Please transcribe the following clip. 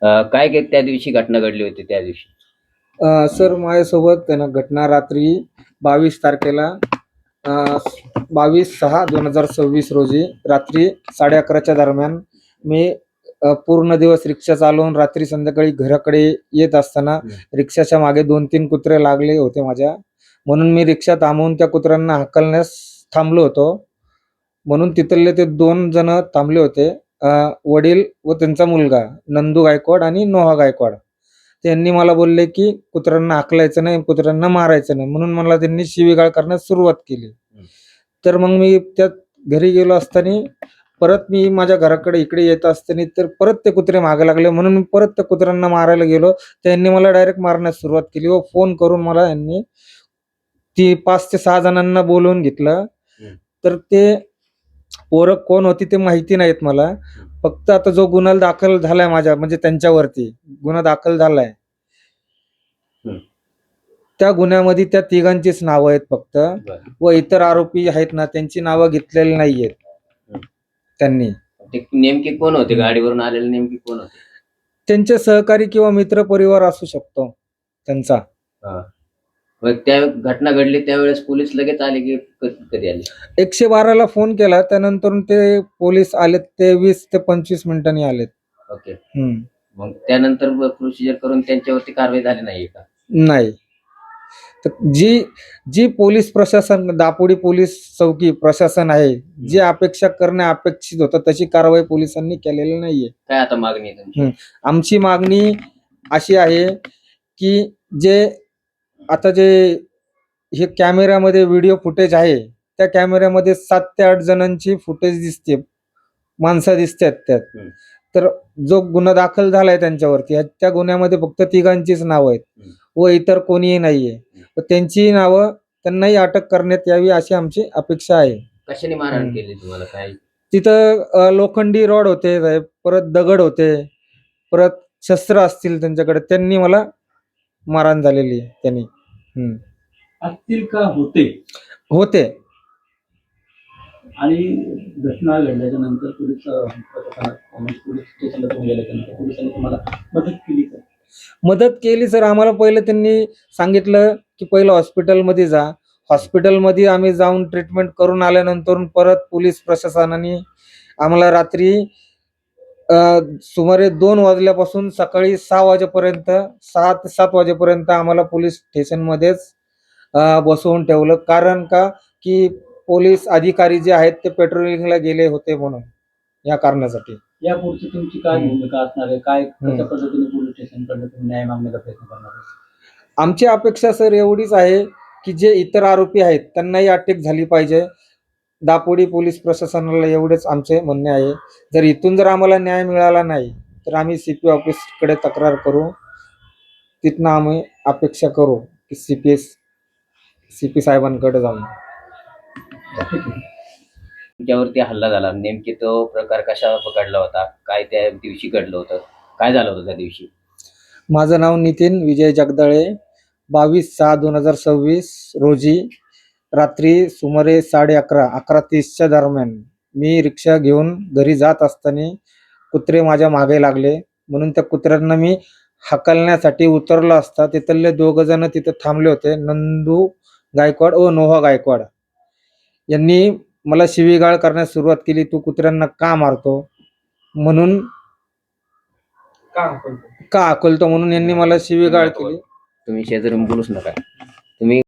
काय त्या दिवशी घटना घडली होती त्या दिवशी? सर माझ्यासोबत आहे ना घटना रात्री 22 तारखेला 22/6/2026 रोजी रात्री 11:30च्या दरम्यान मी पूर्ण दिवस रिक्षा चालवून रात्री संध्याकाळी घराकडे येत असताना रिक्षाच्या मागे 2-3 कुत्रे लागले होते माझ्या. म्हणून मी रिक्षा थांबवून त्या कुत्र्यांना हाकलण्यास थांबलो होतो. म्हणून तिथले ते 2 जण थांबले होते. वडील व त्यांचा मुलगा नंदू गायकवाड आणि नोहा गायकवाड. त्यांनी मला बोलले, की कुत्र्यांना हाकलायचं नाही, कुत्र्यांना मारायचं नाही. म्हणून मला त्यांनी शिवीगाळ करण्यास सुरुवात केली. तर मग मी त्या घरी गेलो असताना परत मी माझ्या घराकडे इकडे येत असताना तर परत ते कुत्रे मागे लागले. म्हणून मी परत त्या कुत्र्यांना मारायला गेलो. त्यांनी मला डायरेक्ट मारण्यास सुरुवात केली व फोन करून मला यांनी 5 ते 6 जणांना बोलवून घेतलं. तर ते पोरं कोण होती ते माहिती नाहीत मला. फक्त आता जो गुन्हा दाखल झालाय माझ्या म्हणजे त्यांच्यावरती गुन्हा दाखल झालाय. त्या गुन्ह्यामध्ये त्या तिघांचीच नावं आहेत फक्त व इतर आरोपी आहेत ना त्यांची नावं घेतलेली नाहीयेत त्यांनी. ते नेमके कोण होते? गाडीवरून आलेले नेमके कोण होते? त्यांचे सहकारी किंवा मित्र परिवार असू शकतो त्यांचा. मग त्या घटना घडली त्यावेळेस पोलीस लगेच आले की कधी आले? 112ला फोन केला त्यानंतर ते पोलीस आलेत ते 20 ते 25 मिनिटांनी आलेत. ओके. मग त्यानंतर प्रोसिजर करून त्यांच्यावरती कारवाई झाली नाहीये का? नाही. तर जी पोलीस प्रशासन दापोडी पोलीस चौकी प्रशासन आहे जी अपेक्षा करणे अपेक्षित होतं तशी कारवाई पोलिसांनी केलेली नाहीये. काय आता मागणी आहे तुमची? आमची मागणी अशी आहे की जे हे कॅमेऱ्यामध्ये व्हिडिओ फुटेज आहे त्या कॅमेऱ्यामध्ये 7 ते 8 जणांची फुटेज दिसते, माणसं दिसतात त्यात. तर जो गुन्हा दाखल झालाय त्यांच्यावरती त्या गुन्ह्यामध्ये फक्त तिघांचीच नावं आहेत व इतर कोणीही नाहीये. तर त्यांची नावं त्यांनाही अटक करण्यात यावी अशी आमची अपेक्षा आहे. कशाने मारहाण केली तुम्हाला? काय तिथं लोखंडी रॉड होते साहेब, परत दगड होते, परत शस्त्र असतील त्यांच्याकडे. त्यांनी मला मारहाण झालेली आहे त्यांनी. असतील का होते? आणि घटना घडल्याच्या नंतर पोलीस स्टेशनला तुम्ही गेल्यानंतर पोलिसांनी तुम्हाला मदत केली का? मदत केली सर. आम्हाला पहिलं त्यांनी सांगितलं की पहिलं हॉस्पिटलमध्ये जा. हॉस्पिटलमध्ये आम्ही जाऊन ट्रीटमेंट करून आल्यानंतर परत पोलीस प्रशासनाने आम्हाला रात्री सुमारे 2 वाजल्यापासून सकाळी 6 वाजेपर्यंत 6 ते 7 वाजेपर्यंत आम्हाला पोलीस स्टेशनमध्येच बसवून ठेवलं. कारण का की पोलीस अधिकारी जे आहेत ते पेट्रोलिंगला गेले होते म्हणून या कारणासाठी. यापुढची तुमची काय भूमिका असणार आहे? काय कशा पद्धतीने पोलीस स्टेशनकडे तुम्ही न्याय मागण्याचा प्रयत्न करणार आहे? आमची अपेक्षा सर एवढीच आहे की जे इतर आरोपी आहेत त्यांनाही अटक झाली पाहिजे. दापोडी पोलीस प्रशासनाला एवढेच आमचे म्हणणे आहे. जर इथून आम्हाला न्याय मिळाला नाही तर आम्ही सीपी ऑफिसकडे तक्रार करू. तिथनं आम्ही अपेक्षा करू की सीपी साहेबांकडे जाऊन. तुमच्यावरती हल्ला झाला, नेमकी तो प्रकार कशा घडला होता? काय त्या दिवशी घडलं होतं? काय झालं होतं त्या दिवशी? माझं नाव नितीन विजय जगदाळे. 22/6/2026 रोजी रात्री सुमारे 11:30च्या दरम्यान मी रिक्षा घेऊन घरी जात असताना कुत्रे माझ्या मागे लागले. म्हणून त्या कुत्र्यांना मी हाकलण्यासाठी उतरलो असता तिथले 2 जण तिथे थांबले होते, नंदू गायकवाड व नोहा गायकवाड. यांनी मला शिवीगाळ करण्यास सुरुवात केली. तू कुत्र्यांना का मारतो म्हणून, का हाकलतो म्हणून यांनी मला शिवीगाळ केली. तुम्ही शेजारी बोलूच नका. तुम्ही